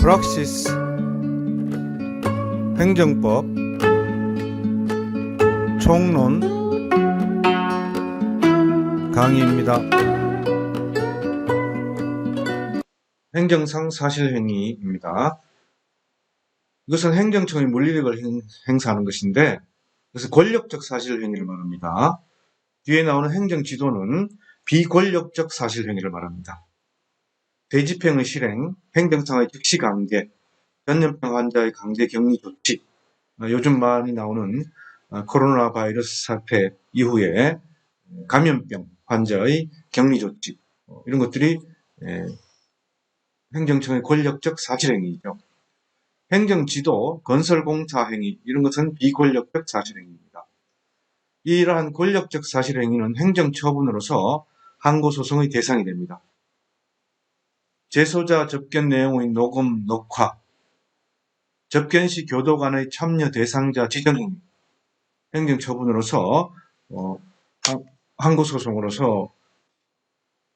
프락시스 행정법 총론 강의입니다. 행정상 사실행위입니다. 이것은 행정청의 물리력을 행사하는 것인데, 그래서 권력적 사실행위를 말합니다. 뒤에 나오는 행정지도는 비권력적 사실행위를 말합니다. 대집행의 실행, 행정상의 즉시강제, 전염병 환자의 강제 격리 조치, 요즘 많이 나오는 코로나 바이러스 사태 이후에 감염병 환자의 격리 조치, 이런 것들이 행정청의 권력적 사실행위이죠. 행정지도, 건설공사 행위, 이런 것은 비권력적 사실행위입니다. 이러한 권력적 사실행위는 행정처분으로서 항고소송의 대상이 됩니다. 제소자 접견 내용의 녹음, 녹화, 접견 시 교도 간의 참여 대상자 지정 행위, 행정처분으로서 항고소송으로서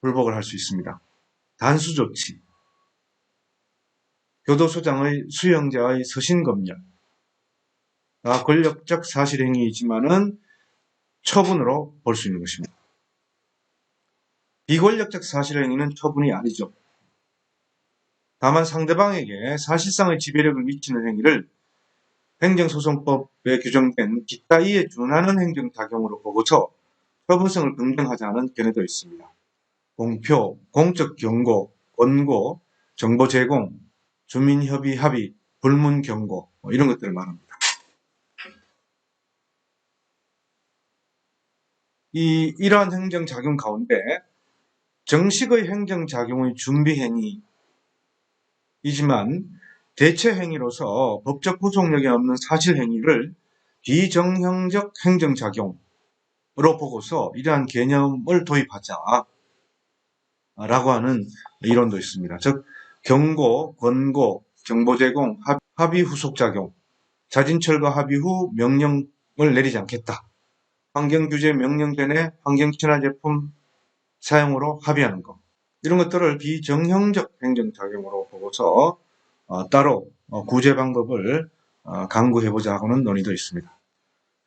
불복을 할 수 있습니다. 단수조치, 교도소장의 수용자의 서신검열, 권력적 사실행위이지만은 처분으로 볼 수 있는 것입니다. 비권력적 사실행위는 처분이 아니죠. 다만 상대방에게 사실상의 지배력을 미치는 행위를 행정소송법에 규정된 기타 이에 준하는 행정작용으로 보고서 처분성을 긍정하자는 견해도 있습니다. 공표, 공적 경고, 권고, 정보 제공, 주민협의 합의, 불문 경고, 이런 것들을 말합니다. 이러한 행정작용 가운데 정식의 행정작용의 준비행위이지만 대체행위로서 법적 구속력이 없는 사실행위를 비정형적 행정작용으로 보고서 이러한 개념을 도입하자라고 하는 이론도 있습니다. 즉 경고, 권고, 정보 제공, 합의 후속작용, 자진철거 합의 후 명령을 내리지 않겠다. 환경규제 명령제 내 환경친화제품 사용으로 합의하는 것, 이런 것들을 비정형적 행정작용으로 보고서 따로 구제 방법을 강구해보자 하는 논의도 있습니다.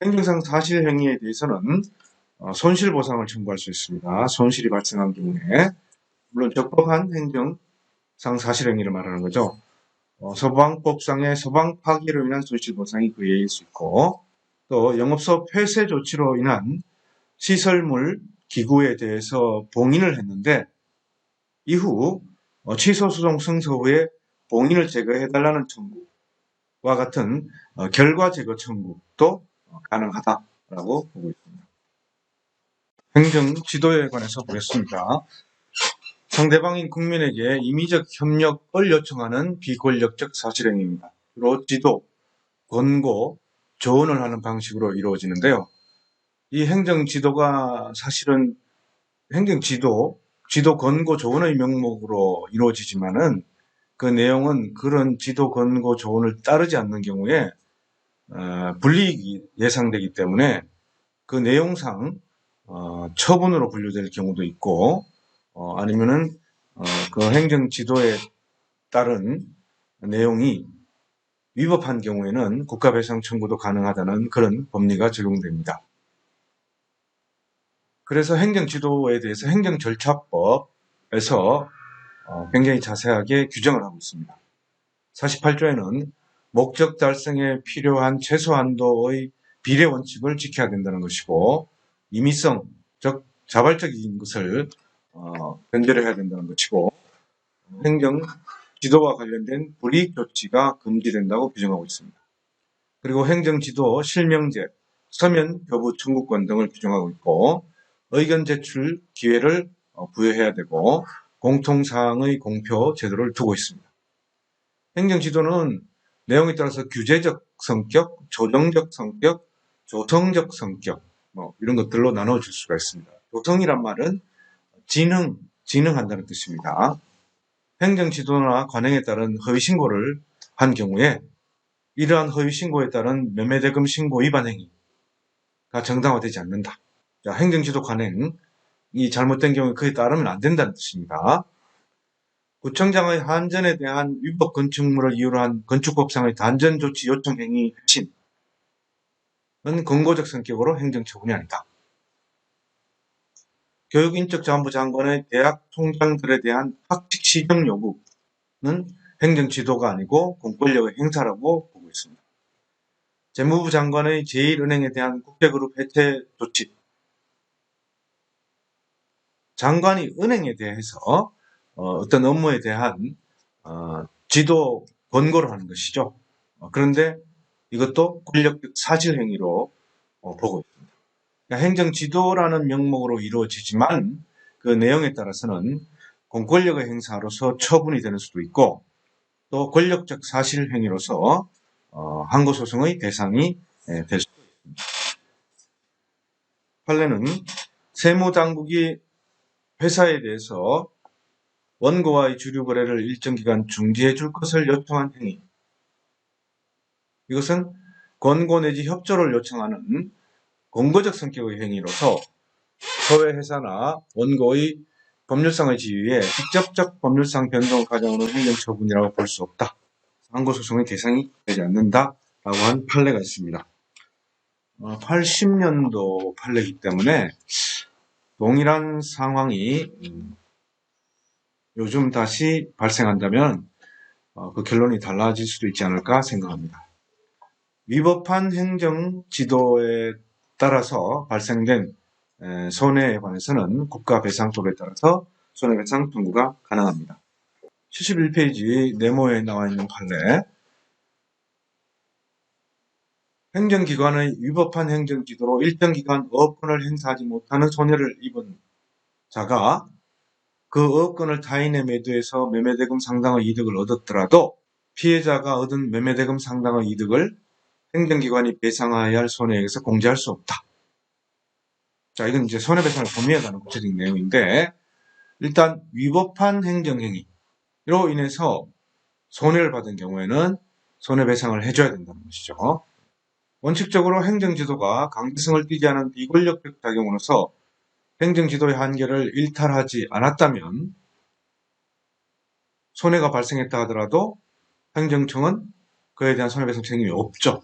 행정상 사실행위에 대해서는 손실보상을 청구할 수 있습니다. 손실이 발생한 경우에, 물론 적법한 행정상 사실행위를 말하는 거죠. 소방법상의 소방 파기로 인한 손실보상이 그 예일 수 있고, 또 영업소 폐쇄 조치로 인한 시설물, 기구에 대해서 봉인을 했는데 이후 취소 소송 승소 후에 봉인을 제거해달라는 청구와 같은 결과 제거 청구도 가능하다라고 보고 있습니다. 행정 지도에 관해서 보겠습니다. 상대방인 국민에게 임의적 협력을 요청하는 비권력적 사실행위입니다. 주로 지도, 권고, 조언을 하는 방식으로 이루어지는데요. 이 행정지도가 사실은 행정지도, 권고, 조언의 명목으로 이루어지지만은 그 내용은 그런 지도, 권고, 조언을 따르지 않는 경우에 불이익이 예상되기 때문에 그 내용상 처분으로 분류될 경우도 있고, 아니면은 그 행정지도에 따른 내용이 위법한 경우에는 국가배상 청구도 가능하다는 그런 법리가 적용됩니다. 그래서 행정지도에 대해서 행정절차법에서 굉장히 자세하게 규정을 하고 있습니다. 48조에는 목적 달성에 필요한 최소한도의 비례 원칙을 지켜야 된다는 것이고, 임의성, 즉 자발적인 것을 변제해야 된다는 것이고, 행정지도와 관련된 불이익 조치가 금지된다고 규정하고 있습니다. 그리고 행정지도 실명제, 서면 교부 청구권 등을 규정하고 있고, 의견 제출 기회를 부여해야 되고, 공통사항의 공표 제도를 두고 있습니다. 행정지도는 내용에 따라서 규제적 성격, 조정적 성격, 조성적 성격, 이런 것들로 나눠줄 수가 있습니다. 조성이란 말은 진흥한다는 뜻입니다. 행정지도나 관행에 따른 허위신고를 한 경우에 이러한 허위신고에 따른 매매대금 신고 위반 행위가 정당화되지 않는다. 행정지도 관행이 잘못된 경우에 그에 따르면 안 된다는 뜻입니다. 구청장의 한전에 대한 위법 건축물을 이유로 한 건축법상의 단전 조치 요청 행위 핵심은 권고적 성격으로 행정처분이 아니다. 교육인적자원부 장관의 대학 총장들에 대한 학칙 시정 요구는 행정지도가 아니고 공권력의 행사라고 보고 있습니다. 재무부 장관의 제1은행에 대한 국제그룹 해체 조치. 장관이 은행에 대해서 어떤 업무에 대한 지도 권고를 하는 것이죠. 그런데 이것도 권력적 사실행위로 보고 있습니다. 그러니까 행정지도라는 명목으로 이루어지지만 그 내용에 따라서는 공권력의 행사로서 처분이 되는 수도 있고 또 권력적 사실행위로서 항고소송의 대상이 될 수도 있습니다. 판례는 세무당국이 회사에 대해서 원고와의 주류 거래를 일정 기간 중지해 줄 것을 요청한 행위. 이것은 권고 내지 협조를 요청하는 공고적 성격의 행위로서 소외회사나 원고의 법률상의 지위에 직접적 법률상 변동을 가져오는 행정처분이라고 볼 수 없다. 항고소송의 대상이 되지 않는다라고 한 판례가 있습니다. 80년도 판례이기 때문에 동일한 상황이 요즘 다시 발생한다면 그 결론이 달라질 수도 있지 않을까 생각합니다. 위법한 행정지도에 따라서 발생된 손해에 관해서는 국가배상법에 따라서 손해배상 청구가 가능합니다. 71페이지 네모에 나와 있는 판례. 행정기관의 위법한 행정지도로 일정 기간 어업권을 행사하지 못하는 손해를 입은 자가 그 어업권을 타인의 매도해서 매매대금 상당의 이득을 얻었더라도 피해자가 얻은 매매대금 상당의 이득을 행정기관이 배상해야 할 손해액에서 공제할 수 없다. 자, 이건 이제 손해배상을 범위해가는 구체적인 내용인데, 일단 위법한 행정행위로 인해서 손해를 받은 경우에는 손해배상을 해줘야 된다는 것이죠. 원칙적으로 행정지도가 강제성을 띠지 않은 비권력적 작용으로서 행정지도의 한계를 일탈하지 않았다면 손해가 발생했다 하더라도 행정청은 그에 대한 손해배상 책임이 없죠.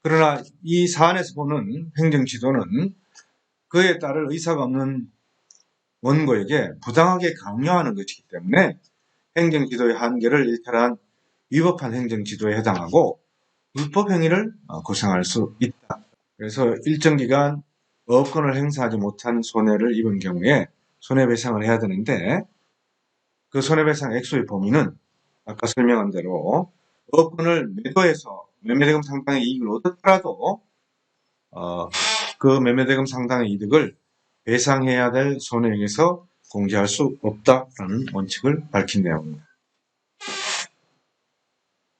그러나 이 사안에서 보는 행정지도는 그에 따를 의사가 없는 원고에게 부당하게 강요하는 것이기 때문에 행정지도의 한계를 일탈한 위법한 행정지도에 해당하고 불법 행위를 고생할 수 있다. 그래서 일정 기간 어업권을 행사하지 못한 손해를 입은 경우에 손해배상을 해야 되는데 그 손해배상 액수의 범위는 아까 설명한 대로 어업권을 매도해서 매매대금 상당의 이익을 얻었더라도 그 매매대금 상당의 이득을 배상해야 될 손해액에서 공제할 수 없다라는 원칙을 밝힌 내용입니다.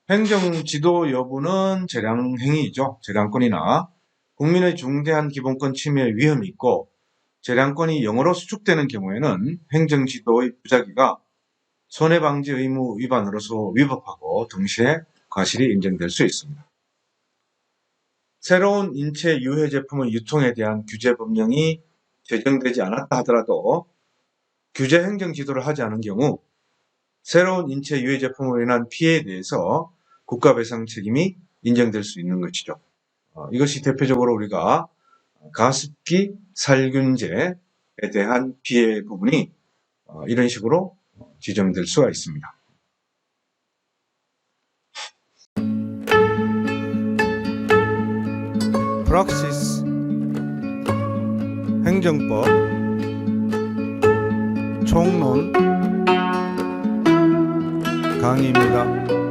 행정지도 여부는 재량행위이죠. 재량권이나 국민의 중대한 기본권 침해의 위험이 있고 재량권이 영어로 수축되는 경우에는 행정지도의 부작위가 손해방지 의무 위반으로서 위법하고 동시에 과실이 인정될 수 있습니다. 새로운 인체 유해 제품의 유통에 대한 규제 법령이 제정되지 않았다 하더라도 규제 행정지도를 하지 않은 경우 새로운 인체 유해 제품으로 인한 피해에 대해서 국가배상 책임이 인정될 수 있는 것이죠. 이것이 대표적으로 우리가 가습기 살균제에 대한 피해 부분이 이런 식으로 지정될 수가 있습니다. 프락시스 행정법 총론 강의입니다.